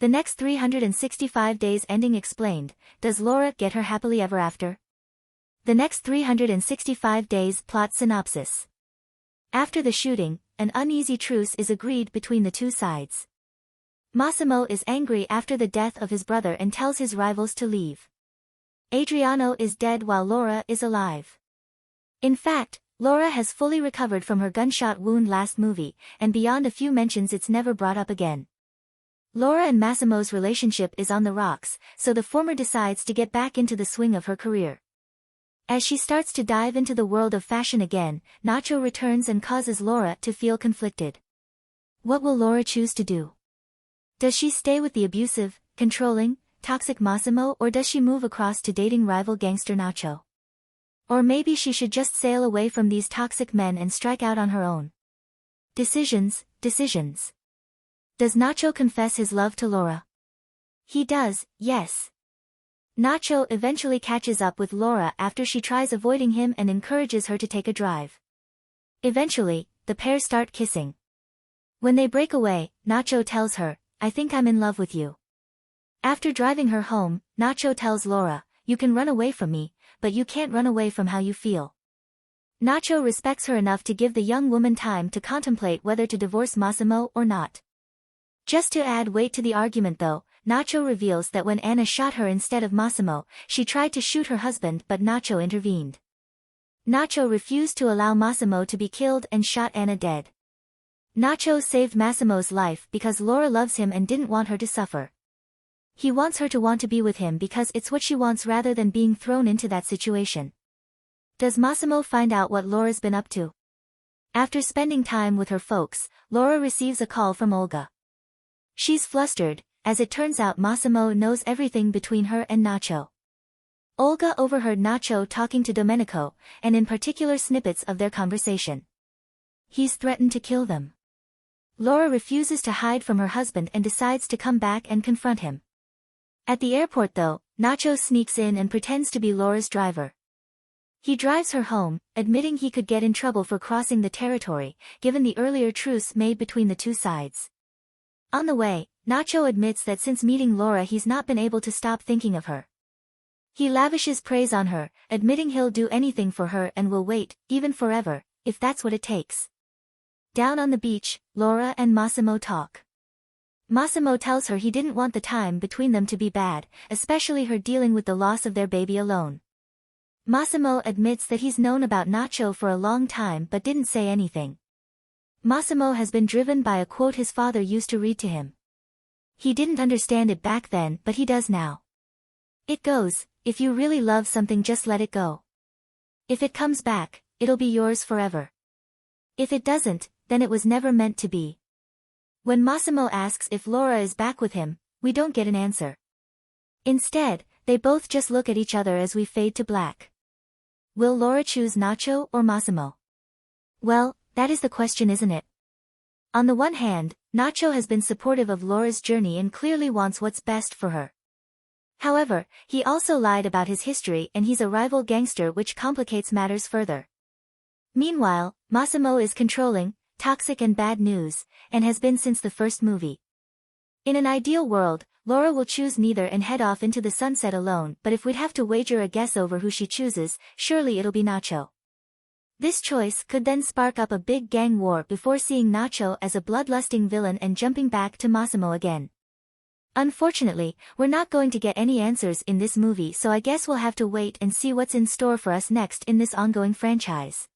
The next 365 days ending explained. Does Laura get her happily ever after? The next 365 days plot synopsis. After the shooting, an uneasy truce is agreed between the two sides. Massimo is angry after the death of his brother and tells his rivals to leave. Adriano is dead while Laura is alive. In fact, Laura has fully recovered from her gunshot wound last movie, and beyond a few mentions it's never brought up again. Laura and Massimo's relationship is on the rocks, so the former decides to get back into the swing of her career. As she starts to dive into the world of fashion again, Nacho returns and causes Laura to feel conflicted. What will Laura choose to do? Does she stay with the abusive, controlling, toxic Massimo, or does she move across to dating rival gangster Nacho? Or maybe she should just sail away from these toxic men and strike out on her own. Decisions. Does Nacho confess his love to Laura? He does, yes. Nacho eventually catches up with Laura after she tries avoiding him and encourages her to take a drive. Eventually, the pair start kissing. When they break away, Nacho tells her, "I think I'm in love with you." After driving her home, Nacho tells Laura, "You can run away from me, but you can't run away from how you feel." Nacho respects her enough to give the young woman time to contemplate whether to divorce Massimo or not. Just to add weight to the argument though, Nacho reveals that when Anna shot her instead of Massimo, she tried to shoot her husband but Nacho intervened. Nacho refused to allow Massimo to be killed and shot Anna dead. Nacho saved Massimo's life because Laura loves him and didn't want her to suffer. He wants her to want to be with him because it's what she wants rather than being thrown into that situation. Does Massimo find out what Laura's been up to? After spending time with her folks, Laura receives a call from Olga. She's flustered. As it turns out, Massimo knows everything between her and Nacho. Olga overheard Nacho talking to Domenico, and in particular snippets of their conversation. He's threatened to kill them. Laura refuses to hide from her husband and decides to come back and confront him. At the airport though, Nacho sneaks in and pretends to be Laura's driver. He drives her home, admitting he could get in trouble for crossing the territory, given the earlier truce made between the two sides. On the way, Nacho admits that since meeting Laura he's not been able to stop thinking of her. He lavishes praise on her, admitting he'll do anything for her and will wait, even forever, if that's what it takes. Down on the beach, Laura and Massimo talk. Massimo tells her he didn't want the time between them to be bad, especially her dealing with the loss of their baby alone. Massimo admits that he's known about Nacho for a long time but didn't say anything. Massimo has been driven by a quote his father used to read to him. He didn't understand it back then but he does now. It goes, "If you really love something just let it go. If it comes back, it'll be yours forever. If it doesn't, then it was never meant to be." When Massimo asks if Laura is back with him, we don't get an answer. Instead, they both just look at each other as we fade to black. Will Laura choose Nacho or Massimo? Well, that is the question, isn't it? On the one hand, Nacho has been supportive of Laura's journey and clearly wants what's best for her. However, he also lied about his history and he's a rival gangster, which complicates matters further. Meanwhile, Massimo is controlling, toxic and bad news, and has been since the first movie. In an ideal world, Laura will choose neither and head off into the sunset alone, but if we'd have to wager a guess over who she chooses, surely it'll be Nacho. This choice could then spark up a big gang war before seeing Nacho as a bloodlusting villain and jumping back to Massimo again. Unfortunately, we're not going to get any answers in this movie, so I guess we'll have to wait and see what's in store for us next in this ongoing franchise.